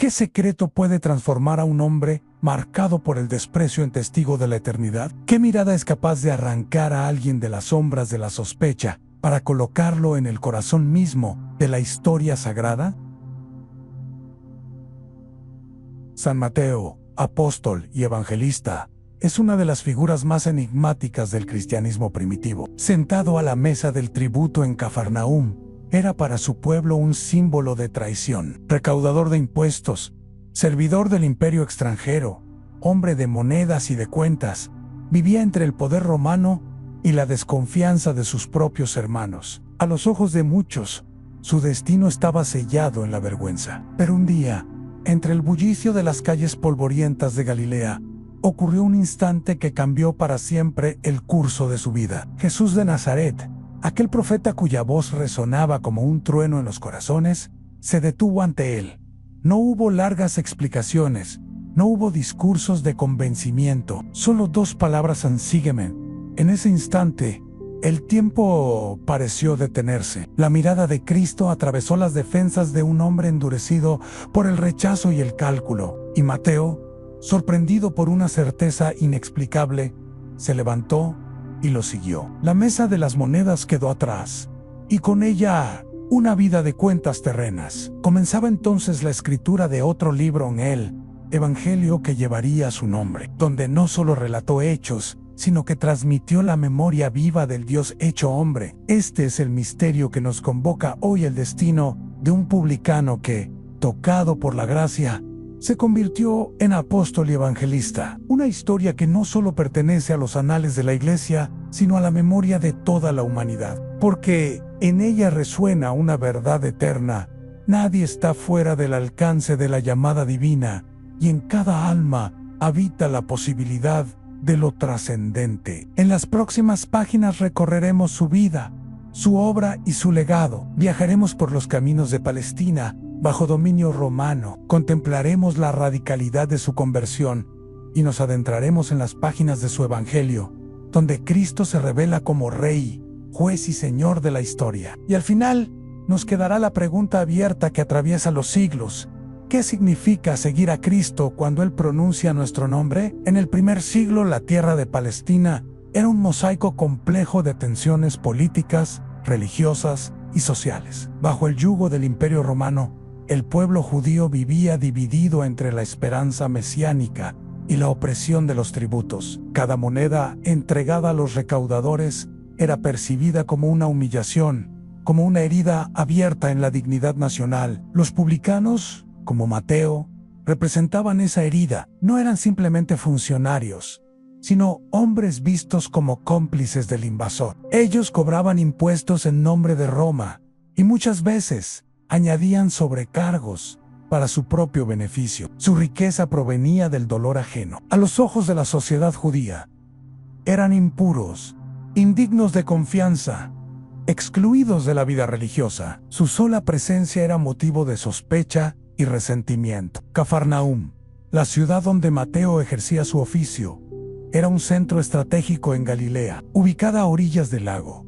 ¿Qué secreto puede transformar a un hombre marcado por el desprecio en testigo de la eternidad? ¿Qué mirada es capaz de arrancar a alguien de las sombras de la sospecha para colocarlo en el corazón mismo de la historia sagrada? San Mateo, apóstol y evangelista, es una de las figuras más enigmáticas del cristianismo primitivo. Sentado a la mesa del tributo en Cafarnaúm, era para su pueblo un símbolo de traición. Recaudador de impuestos, servidor del imperio extranjero, hombre de monedas y de cuentas, vivía entre el poder romano y la desconfianza de sus propios hermanos. A los ojos de muchos, su destino estaba sellado en la vergüenza. Pero un día, entre el bullicio de las calles polvorientas de Galilea, ocurrió un instante que cambió para siempre el curso de su vida. Jesús de Nazaret, aquel profeta cuya voz resonaba como un trueno en los corazones, se detuvo ante él. No hubo largas explicaciones, no hubo discursos de convencimiento, solo dos palabras: sígueme. En ese instante, el tiempo pareció detenerse. La mirada de Cristo atravesó las defensas de un hombre endurecido por el rechazo y el cálculo, y Mateo, sorprendido por una certeza inexplicable, se levantó y lo siguió. La mesa de las monedas quedó atrás, y con ella una vida de cuentas terrenas. Comenzaba entonces la escritura de otro libro en el Evangelio que llevaría su nombre, donde no solo relató hechos, sino que transmitió la memoria viva del Dios hecho hombre. Este es el misterio que nos convoca hoy: el destino de un publicano que, tocado por la gracia, se convirtió en apóstol y evangelista. Una historia que no solo pertenece a los anales de la Iglesia, sino a la memoria de toda la humanidad. Porque en ella resuena una verdad eterna: nadie está fuera del alcance de la llamada divina, y en cada alma habita la posibilidad de lo trascendente. En las próximas páginas recorreremos su vida, su obra y su legado. Viajaremos por los caminos de Palestina, bajo dominio romano. Contemplaremos la radicalidad de su conversión y nos adentraremos en las páginas de su Evangelio, donde Cristo se revela como Rey, Juez y Señor de la historia. Y al final, nos quedará la pregunta abierta que atraviesa los siglos: ¿qué significa seguir a Cristo cuando Él pronuncia nuestro nombre? En el primer siglo, la tierra de Palestina era un mosaico complejo de tensiones políticas, religiosas y sociales. Bajo el yugo del Imperio Romano, el pueblo judío vivía dividido entre la esperanza mesiánica y la opresión de los tributos. Cada moneda entregada a los recaudadores era percibida como una humillación, como una herida abierta en la dignidad nacional. Los publicanos, como Mateo, representaban esa herida. No eran simplemente funcionarios, sino hombres vistos como cómplices del invasor. Ellos cobraban impuestos en nombre de Roma y muchas veces añadían sobrecargos para su propio beneficio. Su riqueza provenía del dolor ajeno. A los ojos de la sociedad judía, eran impuros, indignos de confianza, excluidos de la vida religiosa. Su sola presencia era motivo de sospecha y resentimiento. Cafarnaúm, la ciudad donde Mateo ejercía su oficio, era un centro estratégico en Galilea, ubicada a orillas del lago.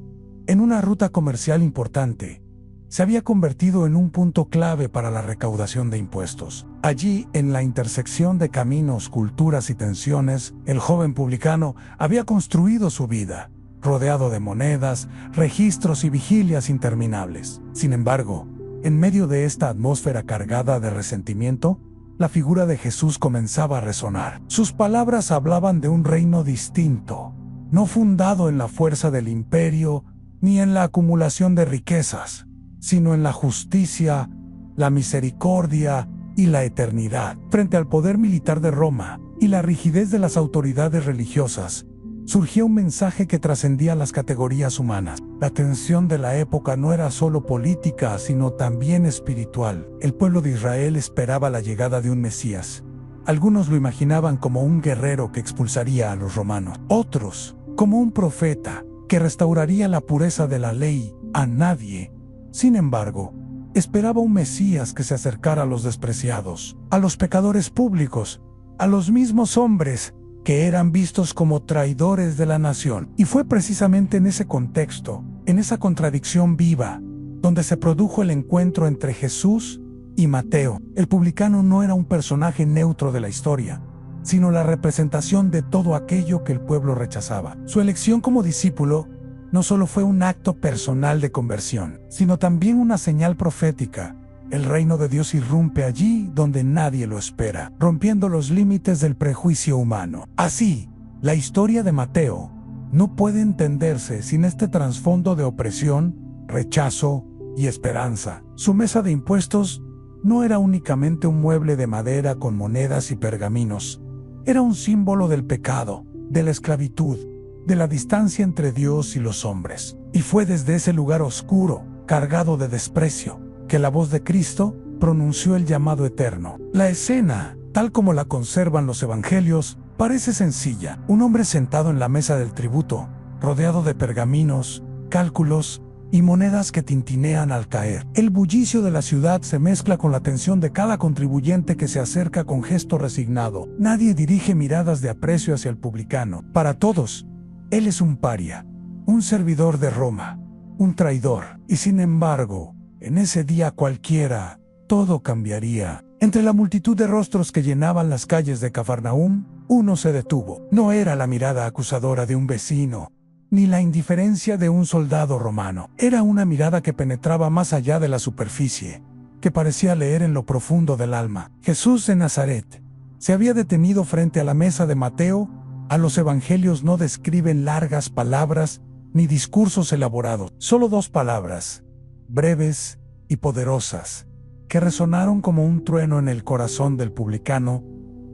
En una ruta comercial importante, se había convertido en un punto clave para la recaudación de impuestos. Allí, en la intersección de caminos, culturas y tensiones, el joven publicano había construido su vida, rodeado de monedas, registros y vigilias interminables. Sin embargo, en medio de esta atmósfera cargada de resentimiento, la figura de Jesús comenzaba a resonar. Sus palabras hablaban de un reino distinto, no fundado en la fuerza del imperio ni en la acumulación de riquezas, sino en la justicia, la misericordia y la eternidad. Frente al poder militar de Roma y la rigidez de las autoridades religiosas, surgía un mensaje que trascendía las categorías humanas. La tensión de la época no era solo política, sino también espiritual. El pueblo de Israel esperaba la llegada de un Mesías. Algunos lo imaginaban como un guerrero que expulsaría a los romanos. Otros, como un profeta que restauraría la pureza de la ley. A nadie, sin embargo, esperaba un Mesías que se acercara a los despreciados, a los pecadores públicos, a los mismos hombres que eran vistos como traidores de la nación. Y fue precisamente en ese contexto, en esa contradicción viva, donde se produjo el encuentro entre Jesús Y Mateo, el publicano, no era un personaje neutro de la historia, sino la representación de todo aquello que el pueblo rechazaba. Su elección como discípulo no solo fue un acto personal de conversión, sino también una señal profética. El reino de Dios irrumpe allí donde nadie lo espera, rompiendo los límites del prejuicio humano. Así, la historia de Mateo no puede entenderse sin este trasfondo de opresión, rechazo y esperanza. Su mesa de impuestos no era únicamente un mueble de madera con monedas y pergaminos. Era un símbolo del pecado, de la esclavitud, de la distancia entre Dios y los hombres. Y fue desde ese lugar oscuro, cargado de desprecio, que la voz de Cristo pronunció el llamado eterno. La escena, tal como la conservan los evangelios, parece sencilla. Un hombre sentado en la mesa del tributo, rodeado de pergaminos, cálculos y monedas que tintinean al caer. El bullicio de la ciudad se mezcla con la tensión de cada contribuyente que se acerca con gesto resignado. Nadie dirige miradas de aprecio hacia el publicano. Para todos, él es un paria, un servidor de Roma, un traidor. Y sin embargo, en ese día cualquiera, todo cambiaría. Entre la multitud de rostros que llenaban las calles de Cafarnaúm, uno se detuvo. No era la mirada acusadora de un vecino, ni la indiferencia de un soldado romano. Era una mirada que penetraba más allá de la superficie, que parecía leer en lo profundo del alma. Jesús de Nazaret se había detenido frente a la mesa de Mateo. A los evangelios no describen largas palabras ni discursos elaborados, solo dos palabras, breves y poderosas, que resonaron como un trueno en el corazón del publicano: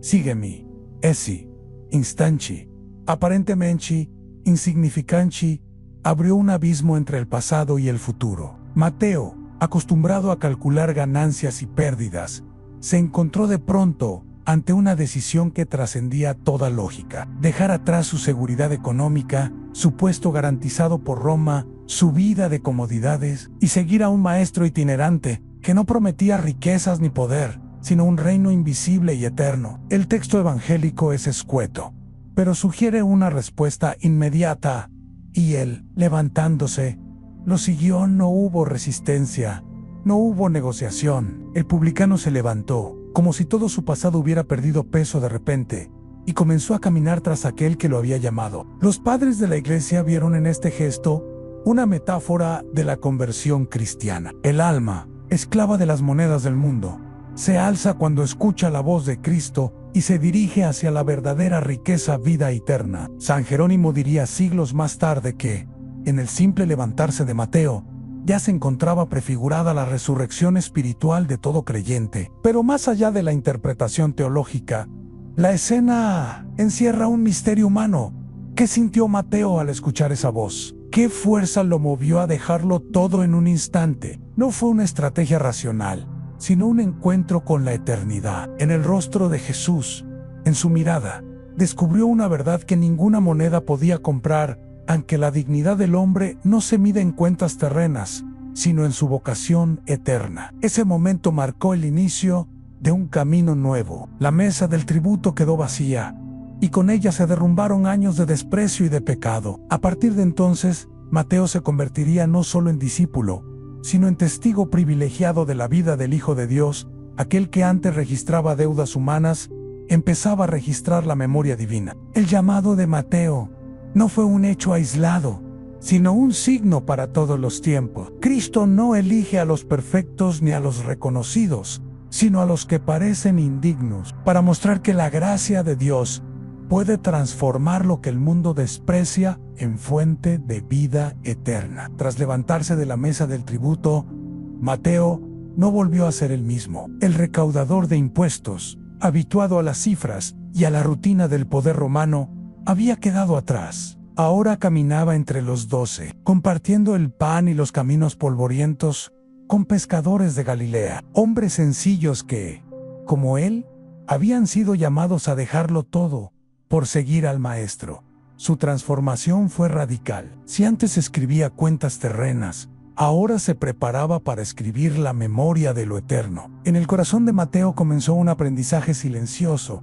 sígueme. Esi, instanchi, aparentemente insignificanti, abrió un abismo entre el pasado y el futuro. Mateo, acostumbrado a calcular ganancias y pérdidas, se encontró de pronto ante una decisión que trascendía toda lógica: dejar atrás su seguridad económica, su puesto garantizado por Roma, su vida de comodidades, y seguir a un maestro itinerante que no prometía riquezas ni poder, sino un reino invisible y eterno. El texto evangélico es escueto, pero sugiere una respuesta inmediata, y él, levantándose, lo siguió. No hubo resistencia, no hubo negociación. El publicano se levantó, como si todo su pasado hubiera perdido peso de repente, y comenzó a caminar tras aquel que lo había llamado. Los padres de la iglesia vieron en este gesto una metáfora de la conversión cristiana. El alma, esclava de las monedas del mundo, se alza cuando escucha la voz de Cristo y se dirige hacia la verdadera riqueza, vida eterna. San Jerónimo diría siglos más tarde que, en el simple levantarse de Mateo, ya se encontraba prefigurada la resurrección espiritual de todo creyente. Pero más allá de la interpretación teológica, la escena encierra un misterio humano. ¿Qué sintió Mateo al escuchar esa voz? ¿Qué fuerza lo movió a dejarlo todo en un instante? No fue una estrategia racional, sino un encuentro con la eternidad. En el rostro de Jesús, en su mirada, descubrió una verdad que ninguna moneda podía comprar, aunque la dignidad del hombre no se mide en cuentas terrenas, sino en su vocación eterna. Ese momento marcó el inicio de un camino nuevo. La mesa del tributo quedó vacía, y con ella se derrumbaron años de desprecio y de pecado. A partir de entonces, Mateo se convertiría no solo en discípulo, sino en testigo privilegiado de la vida del Hijo de Dios. Aquel que antes registraba deudas humanas, empezaba a registrar la memoria divina. El llamado de Mateo no fue un hecho aislado, sino un signo para todos los tiempos. Cristo no elige a los perfectos ni a los reconocidos, sino a los que parecen indignos, para mostrar que la gracia de Dios puede transformar lo que el mundo desprecia en fuente de vida eterna. Tras levantarse de la mesa del tributo, Mateo no volvió a ser el mismo. El recaudador de impuestos, habituado a las cifras y a la rutina del poder romano, había quedado atrás. Ahora caminaba entre los 12, compartiendo el pan y los caminos polvorientos con pescadores de Galilea, hombres sencillos que, como él, habían sido llamados a dejarlo todo por seguir al Maestro. Su transformación fue radical. Si antes escribía cuentas terrenas, ahora se preparaba para escribir la memoria de lo eterno. En el corazón de Mateo comenzó un aprendizaje silencioso,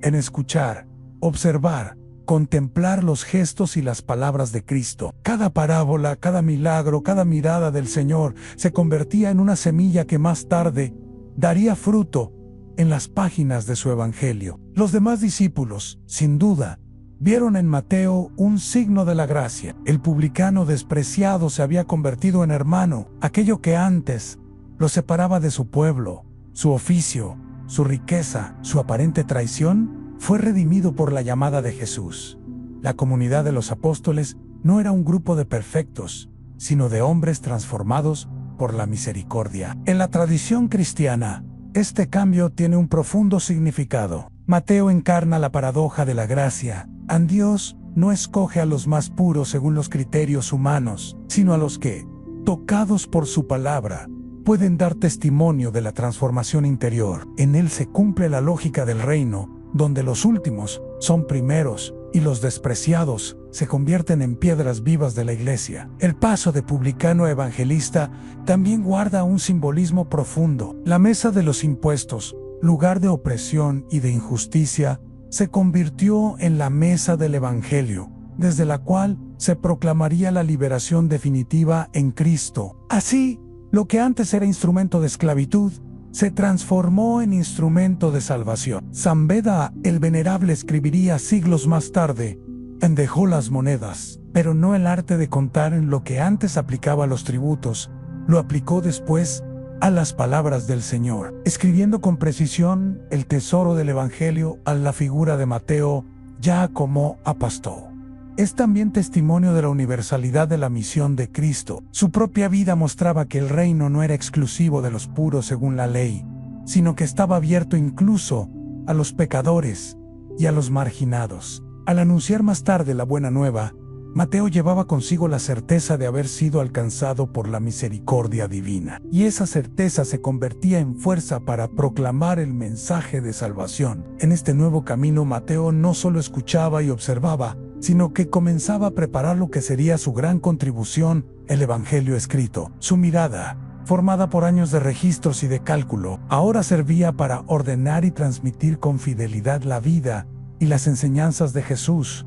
en escuchar, observar, contemplar los gestos y las palabras de Cristo. Cada parábola, cada milagro, cada mirada del Señor se convertía en una semilla que más tarde daría fruto en las páginas de su evangelio. Los demás discípulos, sin duda, vieron en Mateo un signo de la gracia. El publicano despreciado se había convertido en hermano. Aquello que antes lo separaba de su pueblo, su oficio, su riqueza, su aparente traición, fue redimido por la llamada de Jesús. La comunidad de los apóstoles no era un grupo de perfectos, sino de hombres transformados por la misericordia. En la tradición cristiana, este cambio tiene un profundo significado. Mateo encarna la paradoja de la gracia. Dios no escoge a los más puros según los criterios humanos, sino a los que, tocados por su palabra, pueden dar testimonio de la transformación interior. En él se cumple la lógica del reino, donde los últimos son primeros y los despreciados se convierten en piedras vivas de la iglesia. El paso de publicano a evangelista también guarda un simbolismo profundo. La mesa de los impuestos, lugar de opresión y de injusticia, se convirtió en la mesa del evangelio, desde la cual se proclamaría la liberación definitiva en Cristo. Así, lo que antes era instrumento de esclavitud, se transformó en instrumento de salvación. San Beda el Venerable escribiría siglos más tarde: dejó las monedas, pero no el arte de contar. En lo que antes aplicaba a los tributos, lo aplicó después a las palabras del Señor, escribiendo con precisión el tesoro del Evangelio a la figura de Mateo, ya como apóstol. Es también testimonio de la universalidad de la misión de Cristo. Su propia vida mostraba que el reino no era exclusivo de los puros según la ley, sino que estaba abierto incluso a los pecadores y a los marginados. Al anunciar más tarde la buena nueva, Mateo llevaba consigo la certeza de haber sido alcanzado por la misericordia divina, y esa certeza se convertía en fuerza para proclamar el mensaje de salvación. En este nuevo camino, Mateo no solo escuchaba y observaba, sino que comenzaba a preparar lo que sería su gran contribución, el Evangelio escrito. Su mirada, formada por años de registros y de cálculo, ahora servía para ordenar y transmitir con fidelidad la vida y las enseñanzas de Jesús.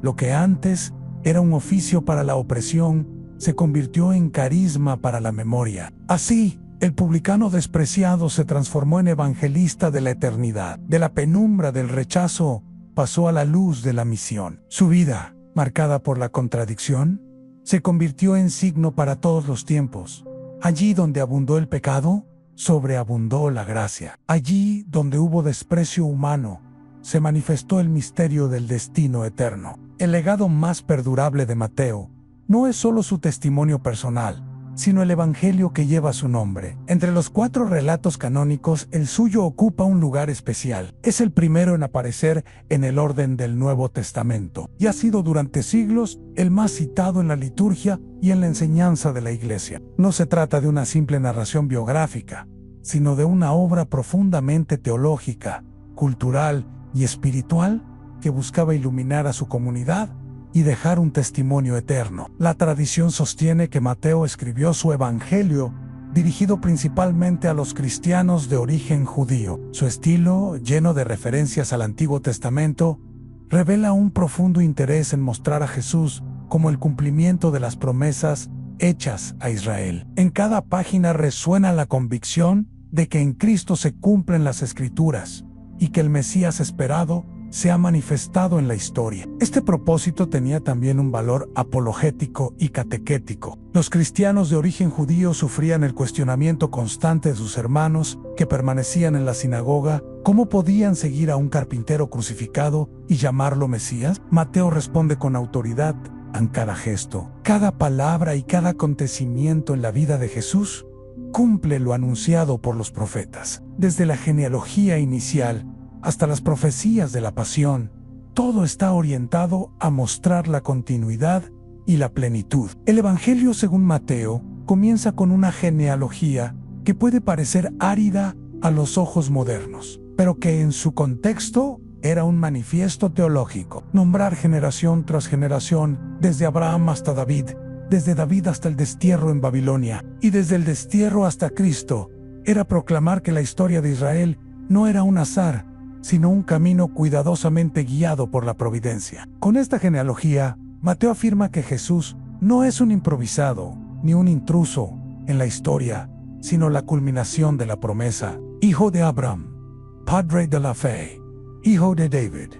Lo que antes era un oficio para la opresión, se convirtió en carisma para la memoria. Así, el publicano despreciado se transformó en evangelista de la eternidad. De la penumbra del rechazo, pasó a la luz de la misión. Su vida, marcada por la contradicción, se convirtió en signo para todos los tiempos. Allí donde abundó el pecado, sobreabundó la gracia. Allí donde hubo desprecio humano, se manifestó el misterio del destino eterno. El legado más perdurable de Mateo no es solo su testimonio personal, sino el evangelio que lleva su nombre. Entre los 4 relatos canónicos, el suyo ocupa un lugar especial. Es el primero en aparecer en el orden del Nuevo Testamento, y ha sido durante siglos el más citado en la liturgia y en la enseñanza de la Iglesia. No se trata de una simple narración biográfica, sino de una obra profundamente teológica, cultural y espiritual que buscaba iluminar a su comunidad y dejar un testimonio eterno. La tradición sostiene que Mateo escribió su evangelio dirigido principalmente a los cristianos de origen judío. Su estilo, lleno de referencias al Antiguo Testamento, revela un profundo interés en mostrar a Jesús como el cumplimiento de las promesas hechas a Israel. En cada página resuena la convicción de que en Cristo se cumplen las Escrituras y que el Mesías esperado se ha manifestado en la historia. Este propósito tenía también un valor apologético y catequético. Los cristianos de origen judío sufrían el cuestionamiento constante de sus hermanos que permanecían en la sinagoga. ¿Cómo podían seguir a un carpintero crucificado y llamarlo Mesías? Mateo responde con autoridad en cada gesto. Cada palabra y cada acontecimiento en la vida de Jesús cumple lo anunciado por los profetas. Desde la genealogía inicial hasta las profecías de la pasión, todo está orientado a mostrar la continuidad y la plenitud. El Evangelio según Mateo comienza con una genealogía que puede parecer árida a los ojos modernos, pero que en su contexto era un manifiesto teológico. Nombrar generación tras generación, desde Abraham hasta David, desde David hasta el destierro en Babilonia, y desde el destierro hasta Cristo, era proclamar que la historia de Israel no era un azar, sino un camino cuidadosamente guiado por la providencia. Con esta genealogía, Mateo afirma que Jesús no es un improvisado ni un intruso en la historia, sino la culminación de la promesa. Hijo de Abraham, padre de la fe, hijo de David,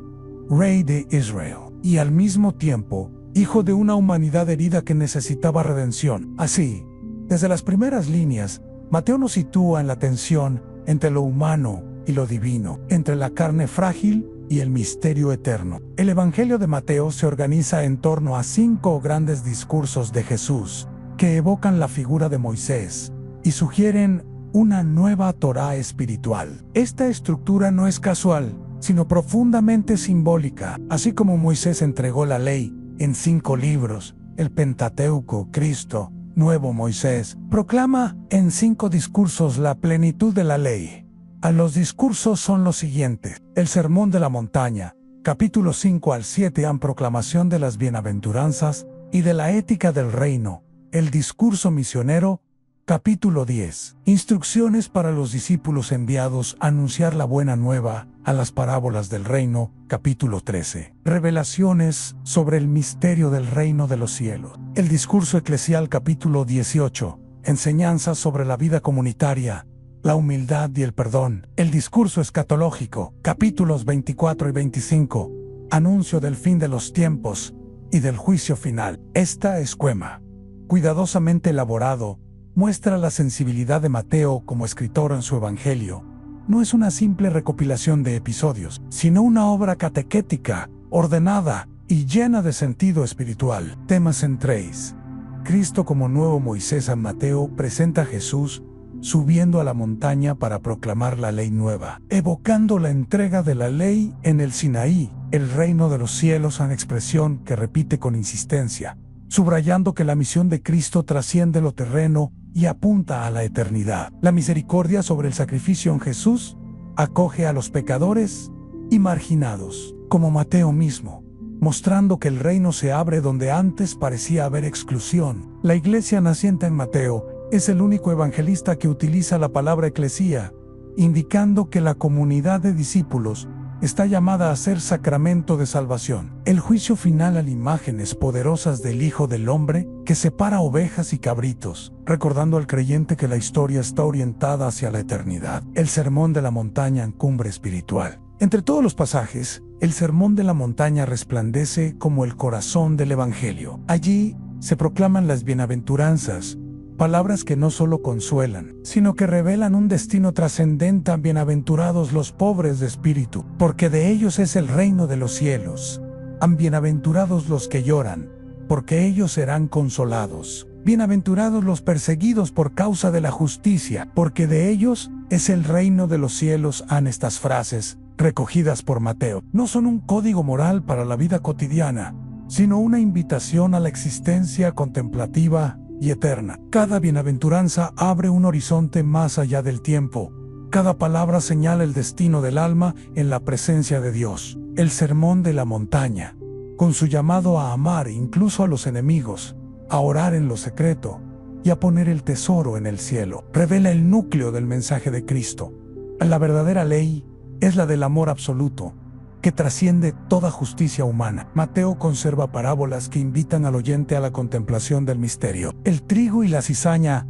rey de Israel, y al mismo tiempo, hijo de una humanidad herida que necesitaba redención. Así, desde las primeras líneas, Mateo nos sitúa en la tensión entre lo humano y lo divino, entre la carne frágil y el misterio eterno. El Evangelio de Mateo se organiza en torno a 5 grandes discursos de Jesús que evocan la figura de Moisés y sugieren una nueva Torá espiritual. Esta estructura no es casual, sino profundamente simbólica. Así como Moisés entregó la ley en 5 libros, el Pentateuco, Cristo, nuevo Moisés, proclama en 5 discursos la plenitud de la ley. A los discursos son los siguientes: el Sermón de la Montaña, capítulos 5 al 7, en proclamación de las bienaventuranzas y de la ética del reino. El discurso misionero, capítulo 10, instrucciones para los discípulos enviados a anunciar la buena nueva. A las parábolas del reino, capítulo 13, revelaciones sobre el misterio del reino de los cielos. El discurso eclesial, capítulo 18, enseñanzas sobre la vida comunitaria, la humildad y el perdón. El discurso escatológico, capítulos 24 y 25, anuncio del fin de los tiempos y del juicio final. Esta esquema, cuidadosamente elaborado, muestra la sensibilidad de Mateo como escritor en su evangelio. No es una simple recopilación de episodios, sino una obra catequética, ordenada y llena de sentido espiritual. Temas centrales. Cristo como nuevo Moisés. San Mateo presenta a Jesús subiendo a la montaña para proclamar la ley nueva, evocando la entrega de la ley en el Sinaí, el reino de los cielos, en expresión que repite con insistencia, subrayando que la misión de Cristo trasciende lo terreno y apunta a la eternidad. La misericordia sobre el sacrificio en Jesús acoge a los pecadores y marginados, como Mateo mismo, mostrando que el reino se abre donde antes parecía haber exclusión. La iglesia naciente en Mateo es el único evangelista que utiliza la palabra eclesía, indicando que la comunidad de discípulos está llamada a ser sacramento de salvación. El juicio final, al imágenes poderosas del Hijo del Hombre que separa ovejas y cabritos, recordando al creyente que la historia está orientada hacia la eternidad. El Sermón de la Montaña en cumbre espiritual. Entre todos los pasajes, el Sermón de la Montaña resplandece como el corazón del Evangelio. Allí se proclaman las bienaventuranzas, palabras que no solo consuelan, sino que revelan un destino trascendente. Bienaventurados los pobres de espíritu, porque de ellos es el reino de los cielos. Bienaventurados los que lloran, porque ellos serán consolados. Bienaventurados los perseguidos por causa de la justicia, porque de ellos es el reino de los cielos. Estas frases, recogidas por Mateo, no son un código moral para la vida cotidiana, sino una invitación a la existencia contemplativa y eterna. Cada bienaventuranza abre un horizonte más allá del tiempo. Cada palabra señala el destino del alma en la presencia de Dios. El Sermón de la Montaña, con su llamado a amar incluso a los enemigos, a orar en lo secreto y a poner el tesoro en el cielo, revela el núcleo del mensaje de Cristo. La verdadera ley es la del amor absoluto, que trasciende toda justicia humana. Mateo conserva parábolas que invitan al oyente a la contemplación del misterio. El trigo y la cizaña,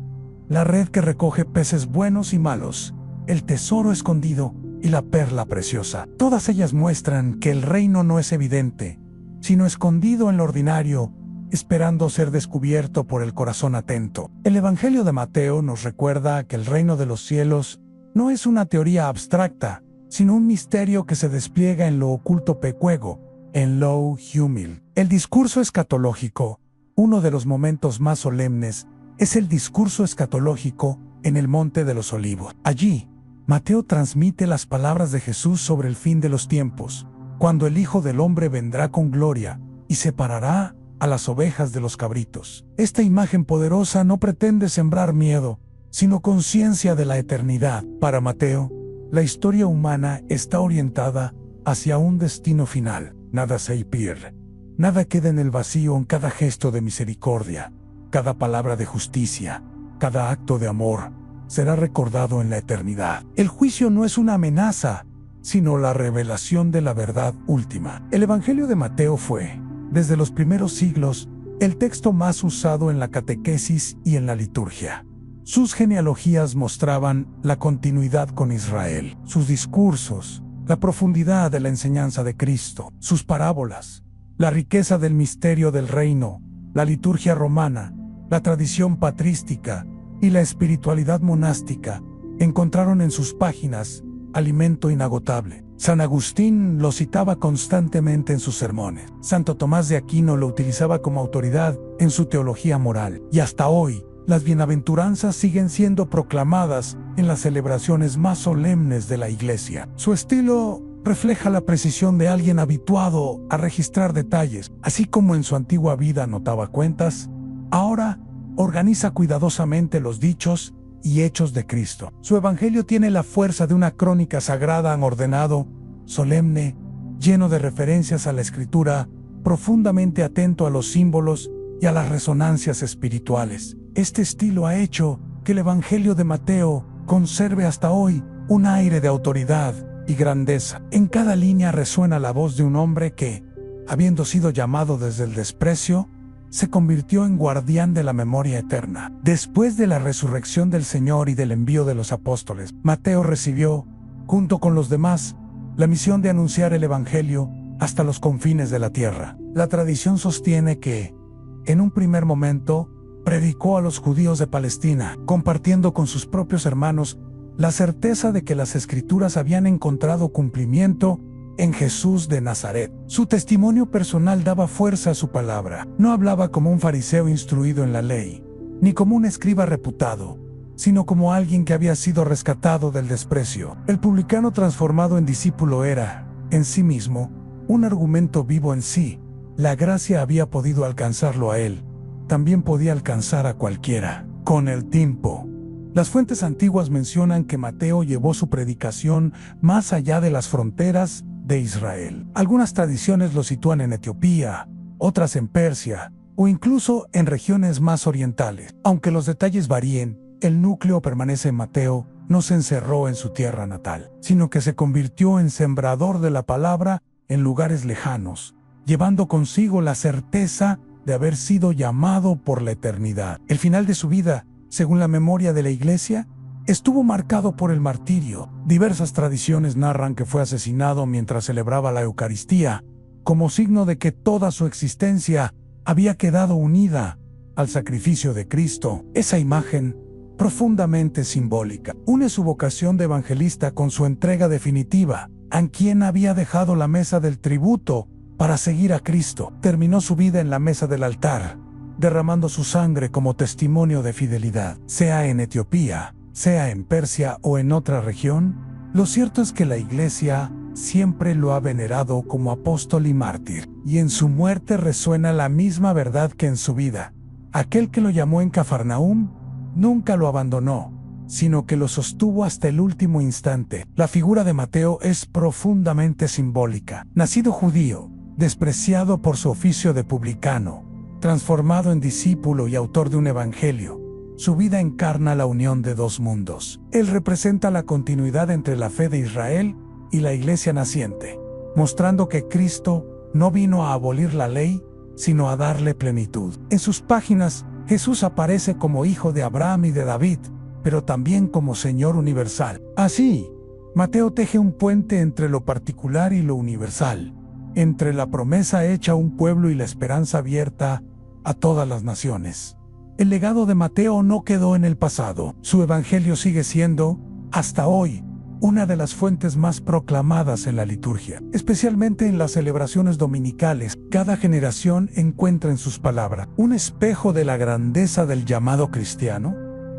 la red que recoge peces buenos y malos, el tesoro escondido y la perla preciosa. Todas ellas muestran que el reino no es evidente, sino escondido en lo ordinario, esperando ser descubierto por el corazón atento. El Evangelio de Mateo nos recuerda que el reino de los cielos no es una teoría abstracta, sino un misterio que se despliega en lo oculto pecuego, en lo humil. El discurso escatológico, uno de los momentos más solemnes, es el discurso escatológico en el Monte de los Olivos. Allí, Mateo transmite las palabras de Jesús sobre el fin de los tiempos, cuando el Hijo del Hombre vendrá con gloria y separará a las ovejas de los cabritos. Esta imagen poderosa no pretende sembrar miedo, sino conciencia de la eternidad. Para Mateo, la historia humana está orientada hacia un destino final. Nada se pierde, nada queda en el vacío. En cada gesto de misericordia, cada palabra de justicia, cada acto de amor, será recordado en la eternidad. El juicio no es una amenaza, sino la revelación de la verdad última. El Evangelio de Mateo fue, desde los primeros siglos, el texto más usado en la catequesis y en la liturgia. Sus genealogías mostraban la continuidad con Israel, sus discursos, la profundidad de la enseñanza de Cristo, sus parábolas, la riqueza del misterio del reino, la liturgia romana, la tradición patrística y la espiritualidad monástica encontraron en sus páginas alimento inagotable. San Agustín lo citaba constantemente en sus sermones. Santo Tomás de Aquino lo utilizaba como autoridad en su teología moral. Y hasta hoy, las bienaventuranzas siguen siendo proclamadas en las celebraciones más solemnes de la Iglesia. Su estilo refleja la precisión de alguien habituado a registrar detalles. Así como en su antigua vida anotaba cuentas, ahora organiza cuidadosamente los dichos y hechos de Cristo. Su evangelio tiene la fuerza de una crónica sagrada, ordenado, solemne, lleno de referencias a la Escritura, profundamente atento a los símbolos y a las resonancias espirituales. Este estilo ha hecho que el evangelio de Mateo conserve hasta hoy un aire de autoridad y grandeza. En cada línea resuena la voz de un hombre que, habiendo sido llamado desde el desprecio, se convirtió en guardián de la memoria eterna. Después de la resurrección del Señor y del envío de los apóstoles, Mateo recibió, junto con los demás, la misión de anunciar el Evangelio hasta los confines de la tierra. La tradición sostiene que, en un primer momento, predicó a los judíos de Palestina, compartiendo con sus propios hermanos la certeza de que las Escrituras habían encontrado cumplimiento en Jesús de Nazaret. Su testimonio personal daba fuerza a su palabra. No hablaba como un fariseo instruido en la ley, ni como un escriba reputado, sino como alguien que había sido rescatado del desprecio. El publicano transformado en discípulo era, en sí mismo, un argumento vivo en sí. La gracia había podido alcanzarlo a él, también podía alcanzar a cualquiera. Con el tiempo, las fuentes antiguas mencionan que Mateo llevó su predicación más allá de las fronteras de Israel. Algunas tradiciones lo sitúan en Etiopía, otras en Persia, o incluso en regiones más orientales. Aunque los detalles varíen, el núcleo permanece en Mateo. No se encerró en su tierra natal, sino que se convirtió en sembrador de la palabra en lugares lejanos, llevando consigo la certeza de haber sido llamado por la eternidad. El final de su vida, según la memoria de la Iglesia, estuvo marcado por el martirio. Diversas tradiciones narran que fue asesinado mientras celebraba la Eucaristía, como signo de que toda su existencia había quedado unida al sacrificio de Cristo. Esa imagen, profundamente simbólica, une su vocación de evangelista con su entrega definitiva, a quien había dejado la mesa del tributo para seguir a Cristo. Terminó su vida en la mesa del altar, derramando su sangre como testimonio de fidelidad. Sea en Etiopía, sea en Persia o en otra región, lo cierto es que la Iglesia siempre lo ha venerado como apóstol y mártir, y en su muerte resuena la misma verdad que en su vida. Aquel que lo llamó en Cafarnaúm nunca lo abandonó, sino que lo sostuvo hasta el último instante. La figura de Mateo es profundamente simbólica. Nacido judío, despreciado por su oficio de publicano, transformado en discípulo y autor de un evangelio, su vida encarna la unión de dos mundos. Él representa la continuidad entre la fe de Israel y la Iglesia naciente, mostrando que Cristo no vino a abolir la ley, sino a darle plenitud. En sus páginas, Jesús aparece como hijo de Abraham y de David, pero también como Señor universal. Así, Mateo teje un puente entre lo particular y lo universal, entre la promesa hecha a un pueblo y la esperanza abierta a todas las naciones. El legado de Mateo no quedó en el pasado. Su evangelio sigue siendo, hasta hoy, una de las fuentes más proclamadas en la liturgia, especialmente en las celebraciones dominicales. Cada generación encuentra en sus palabras un espejo de la grandeza del llamado cristiano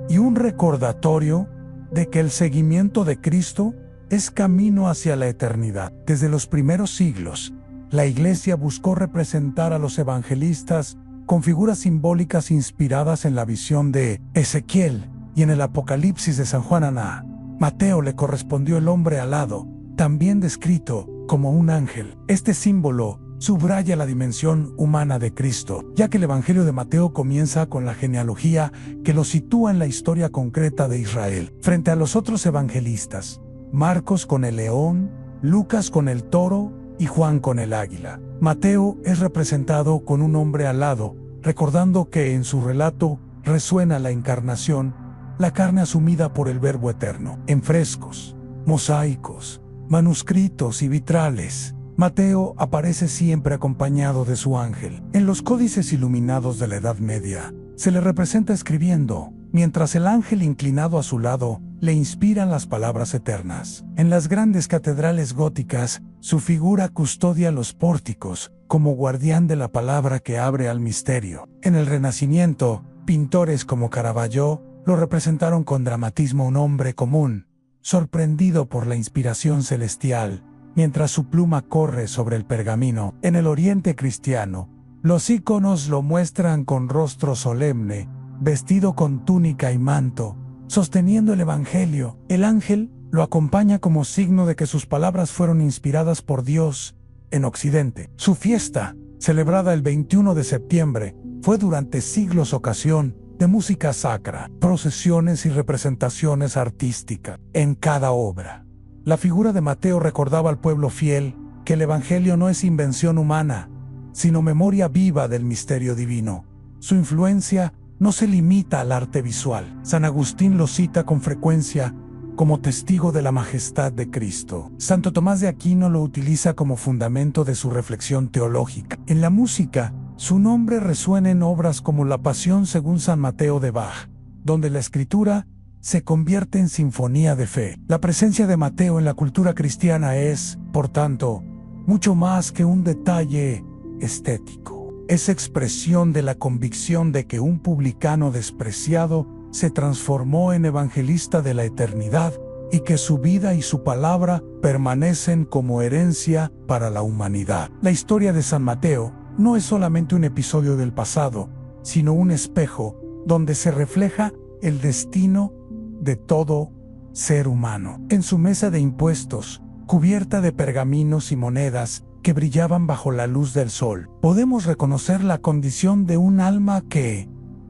y un recordatorio de que el seguimiento de Cristo es camino hacia la eternidad. Desde los primeros siglos, la Iglesia buscó representar a los evangelistas con figuras simbólicas inspiradas en la visión de Ezequiel y en el Apocalipsis de San Juan. A Mateo le correspondió el hombre alado, también descrito como un ángel. Este símbolo subraya la dimensión humana de Cristo, ya que el Evangelio de Mateo comienza con la genealogía que lo sitúa en la historia concreta de Israel. Frente a los otros evangelistas, Marcos con el león, Lucas con el toro y Juan con el águila, Mateo es representado con un hombre alado, recordando que en su relato resuena la encarnación la carne asumida por el Verbo eterno. En frescos, mosaicos, manuscritos y vitrales, Mateo aparece siempre acompañado de su ángel. En los códices iluminados de la Edad Media, se le representa escribiendo, mientras el ángel inclinado a su lado le inspiran las palabras eternas. En las grandes catedrales góticas, su figura custodia los pórticos, como guardián de la palabra que abre al misterio. En el Renacimiento, pintores como Caravaggio lo representaron con dramatismo un hombre común, sorprendido por la inspiración celestial, mientras su pluma corre sobre el pergamino. En el Oriente cristiano, los íconos lo muestran con rostro solemne, vestido con túnica y manto, sosteniendo el Evangelio. El ángel lo acompaña como signo de que sus palabras fueron inspiradas por Dios. En Occidente, su fiesta, celebrada el 21 de septiembre, fue durante siglos ocasión de música sacra, procesiones y representaciones artísticas. En cada obra, la figura de Mateo recordaba al pueblo fiel que el Evangelio no es invención humana, sino memoria viva del misterio divino. Su influencia no se limita al arte visual. San Agustín lo cita con frecuencia como testigo de la majestad de Cristo. Santo Tomás de Aquino lo utiliza como fundamento de su reflexión teológica. En la música, su nombre resuena en obras como La Pasión según San Mateo de Bach, donde la escritura se convierte en sinfonía de fe. La presencia de Mateo en la cultura cristiana es, por tanto, mucho más que un detalle estético. Es expresión de la convicción de que un publicano despreciado se transformó en evangelista de la eternidad y que su vida y su palabra permanecen como herencia para la humanidad. La historia de San Mateo no es solamente un episodio del pasado, sino un espejo donde se refleja el destino de todo ser humano. En su mesa de impuestos, cubierta de pergaminos y monedas que brillaban bajo la luz del sol, podemos reconocer la condición de un alma que,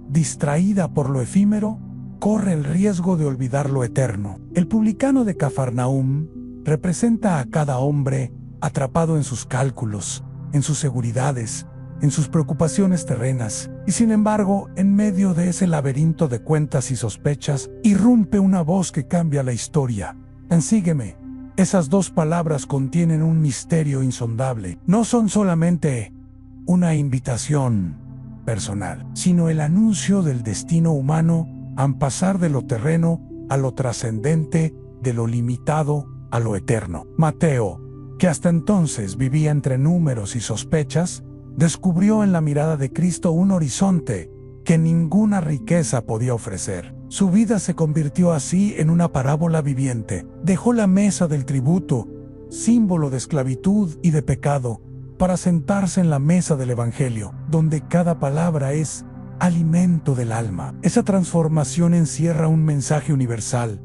distraída por lo efímero, corre el riesgo de olvidar lo eterno. El publicano de Cafarnaúm representa a cada hombre atrapado en sus cálculos, en sus seguridades, en sus preocupaciones terrenas, y sin embargo, en medio de ese laberinto de cuentas y sospechas, irrumpe una voz que cambia la historia. Sígueme. Esas dos palabras contienen un misterio insondable. No son solamente una invitación personal, sino el anuncio del destino humano al pasar de lo terreno a lo trascendente, de lo limitado a lo eterno. Mateo, que hasta entonces vivía entre números y sospechas, descubrió en la mirada de Cristo un horizonte que ninguna riqueza podía ofrecer. Su vida se convirtió así en una parábola viviente. Dejó la mesa del tributo, símbolo de esclavitud y de pecado, para sentarse en la mesa del Evangelio, donde cada palabra es alimento del alma. Esa transformación encierra un mensaje universal.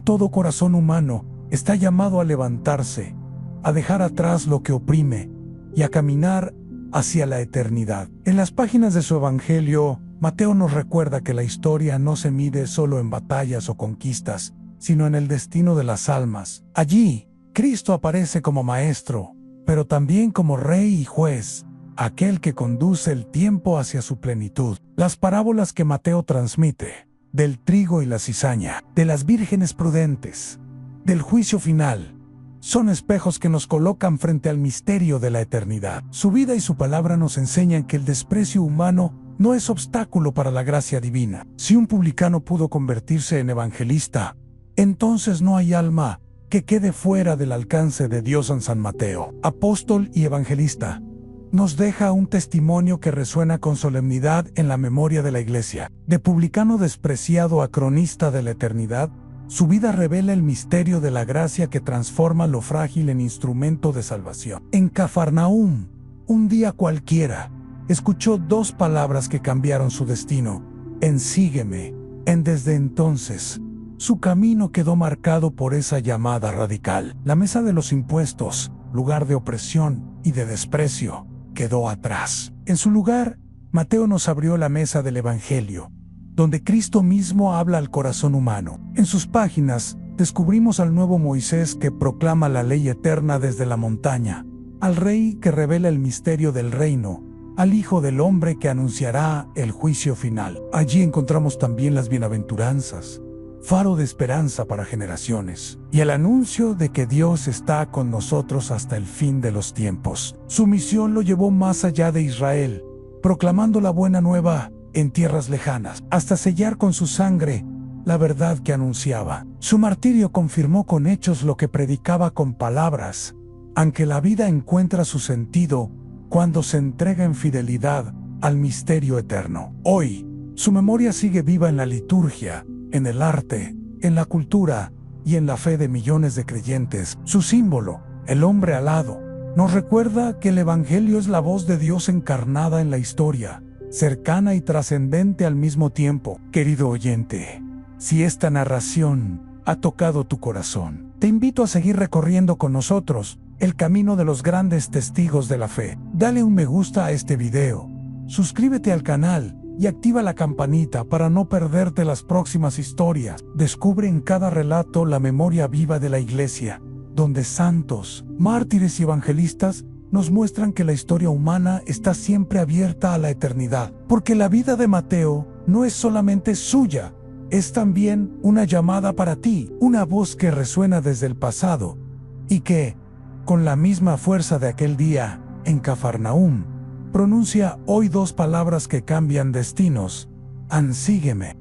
Todo corazón humano está llamado a levantarse, a dejar atrás lo que oprime y a caminar hacia la eternidad. En las páginas de su Evangelio, Mateo nos recuerda que la historia no se mide solo en batallas o conquistas, sino en el destino de las almas. Allí, Cristo aparece como maestro, pero también como rey y juez, aquel que conduce el tiempo hacia su plenitud. Las parábolas que Mateo transmite, del trigo y la cizaña, de las vírgenes prudentes, del juicio final, son espejos que nos colocan frente al misterio de la eternidad. Su vida y su palabra nos enseñan que el desprecio humano no es obstáculo para la gracia divina. Si un publicano pudo convertirse en evangelista, entonces no hay alma que quede fuera del alcance de Dios. En San Mateo, apóstol y evangelista, nos deja un testimonio que resuena con solemnidad en la memoria de la Iglesia. De publicano despreciado a cronista de la eternidad, su vida revela el misterio de la gracia que transforma lo frágil en instrumento de salvación. En Cafarnaúm, un día cualquiera, escuchó dos palabras que cambiaron su destino: sígueme. Desde entonces, su camino quedó marcado por esa llamada radical. La mesa de los impuestos, lugar de opresión y de desprecio, quedó atrás. En su lugar, Mateo nos abrió la mesa del Evangelio, donde Cristo mismo habla al corazón humano. En sus páginas, descubrimos al nuevo Moisés que proclama la ley eterna desde la montaña, al rey que revela el misterio del reino, al Hijo del Hombre que anunciará el juicio final. Allí encontramos también las bienaventuranzas, faro de esperanza para generaciones, y el anuncio de que Dios está con nosotros hasta el fin de los tiempos. Su misión lo llevó más allá de Israel, proclamando la buena nueva en tierras lejanas, hasta sellar con su sangre la verdad que anunciaba. Su martirio confirmó con hechos lo que predicaba con palabras, aunque la vida encuentra su sentido cuando se entrega en fidelidad al misterio eterno. Hoy, su memoria sigue viva en la liturgia, en el arte, en la cultura y en la fe de millones de creyentes. Su símbolo, el hombre alado, nos recuerda que el Evangelio es la voz de Dios encarnada en la historia, cercana y trascendente al mismo tiempo. Querido oyente, si esta narración ha tocado tu corazón, te invito a seguir recorriendo con nosotros el camino de los grandes testigos de la fe. Dale un me gusta a este video, suscríbete al canal y activa la campanita para no perderte las próximas historias. Descubre en cada relato la memoria viva de la Iglesia, donde santos, mártires y evangelistas nos muestran que la historia humana está siempre abierta a la eternidad. Porque la vida de Mateo no es solamente suya, es también una llamada para ti, una voz que resuena desde el pasado y que, con la misma fuerza de aquel día, en Cafarnaúm, pronuncia hoy dos palabras que cambian destinos: sígueme.